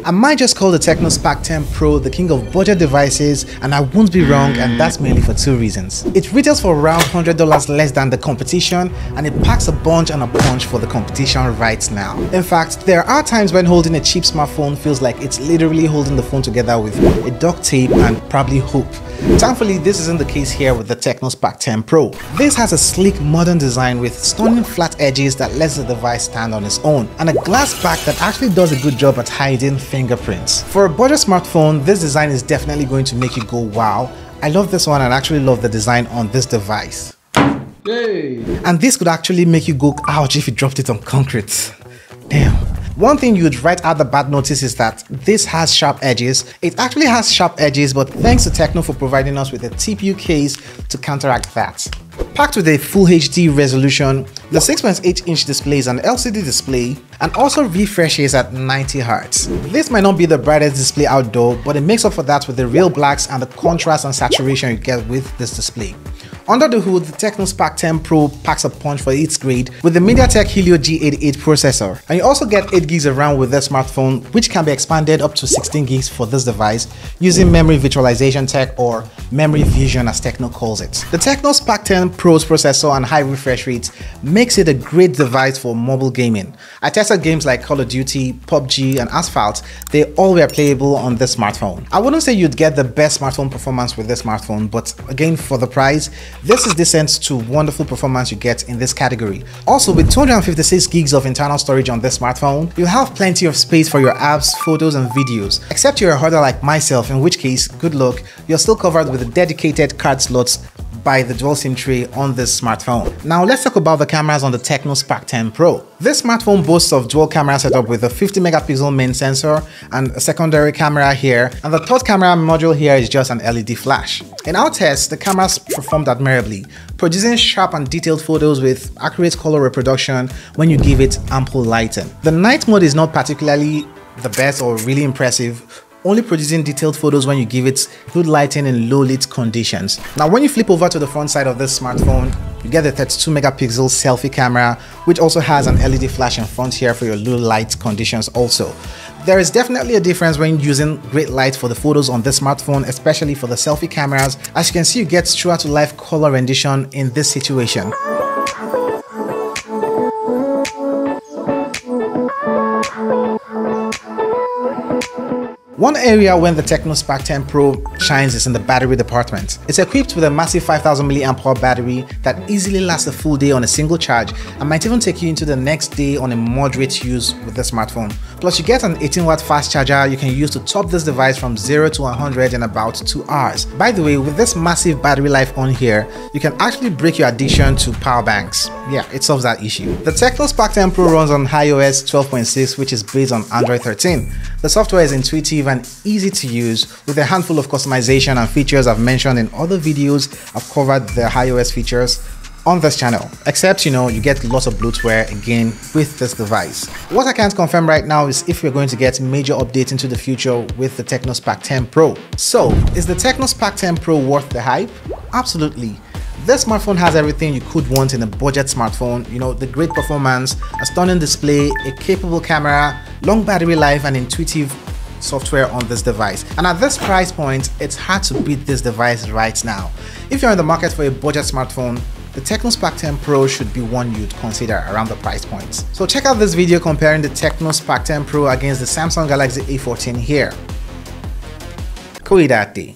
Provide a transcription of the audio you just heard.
I might just call the TECNO Spark 10 Pro the king of budget devices, and I won't be wrong, and that's mainly for two reasons. It retails for around $100 less than the competition, and it packs a bunch and a punch for the competition right now. In fact, there are times when holding a cheap smartphone feels like it's literally holding the phone together with a duct tape and probably hope. Thankfully, this isn't the case here with the TECNO Spark 10 Pro. This has a sleek modern design with stunning flat edges that lets the device stand on its own, and a glass back that actually does a good job at hiding fingerprints. For a budget smartphone, this design is definitely going to make you go wow. I love this one and actually love the design on this device. Yay. And this could actually make you go ouch if you dropped it on concrete. Damn. One thing you'd right out the bat notice is that this has sharp edges. It actually has sharp edges, but thanks to TECNO for providing us with a TPU case to counteract that. Packed with a full HD resolution, the 6.8-inch display is an LCD display and also refreshes at 90 Hz. This might not be the brightest display outdoor, but it makes up for that with the real blacks and the contrast and saturation you get with this display. Under the hood, the TECNO Spark 10 Pro packs a punch for its grade with the MediaTek Helio G88 processor. And you also get 8 gigs of RAM with this smartphone, which can be expanded up to 16 gigs for this device using memory virtualization tech, or memory fusion as TECNO calls it. The TECNO Spark 10 Pro's processor and high refresh rate makes it a great device for mobile gaming. I tested games like Call of Duty, PUBG and Asphalt. They all were playable on this smartphone. I wouldn't say you'd get the best smartphone performance with this smartphone, but again, for the price, this is decent to wonderful performance you get in this category. Also, with 256 gigs of internal storage on this smartphone, you'll have plenty of space for your apps, photos and videos. Except you're a hoarder like myself, in which case, good luck, you're still covered with dedicated card slots by the dual SIM tray on this smartphone. Now let's talk about the cameras on the TECNO Spark 10 Pro. This smartphone boasts of dual camera setup with a 50 megapixel main sensor and a secondary camera here, and the third camera module here is just an LED flash. In our tests, the cameras performed admirably, producing sharp and detailed photos with accurate color reproduction when you give it ample lighting. The night mode is not particularly the best or really impressive, only producing detailed photos when you give it good lighting in low lit conditions. Now when you flip over to the front side of this smartphone, you get the 32 megapixel selfie camera, which also has an LED flash in front here for your low light conditions also. There is definitely a difference when using great light for the photos on this smartphone, especially for the selfie cameras. As you can see, you get true to life color rendition in this situation. One area when the TECNO Spark 10 Pro shines is in the battery department. It's equipped with a massive 5000 mAh battery that easily lasts a full day on a single charge and might even take you into the next day on a moderate use with the smartphone. Plus you get an 18-watt fast charger you can use to top this device from 0 to 100 in about 2 hours. By the way, with this massive battery life on here, you can actually break your addiction to power banks. Yeah, it solves that issue. The TECNO Spark 10 Pro runs on iOS 12.6, which is based on Android 13. The software is intuitive and easy to use with a handful of customization and features I've mentioned in other videos. I've covered the iOS features on this channel, except you get lots of bloatware again with this device. What I can't confirm right now is if we're going to get major updates into the future with the TECNO Spark 10 Pro. So, is the TECNO Spark 10 Pro worth the hype? Absolutely. This smartphone has everything you could want in a budget smartphone, the great performance, a stunning display, a capable camera, long battery life and intuitive software on this device. And at this price point, it's hard to beat this device right now. If you're in the market for a budget smartphone, the TECNO Spark 10 Pro should be one you'd consider around the price point. So check out this video comparing the TECNO Spark 10 Pro against the Samsung Galaxy A14 here. Koidate.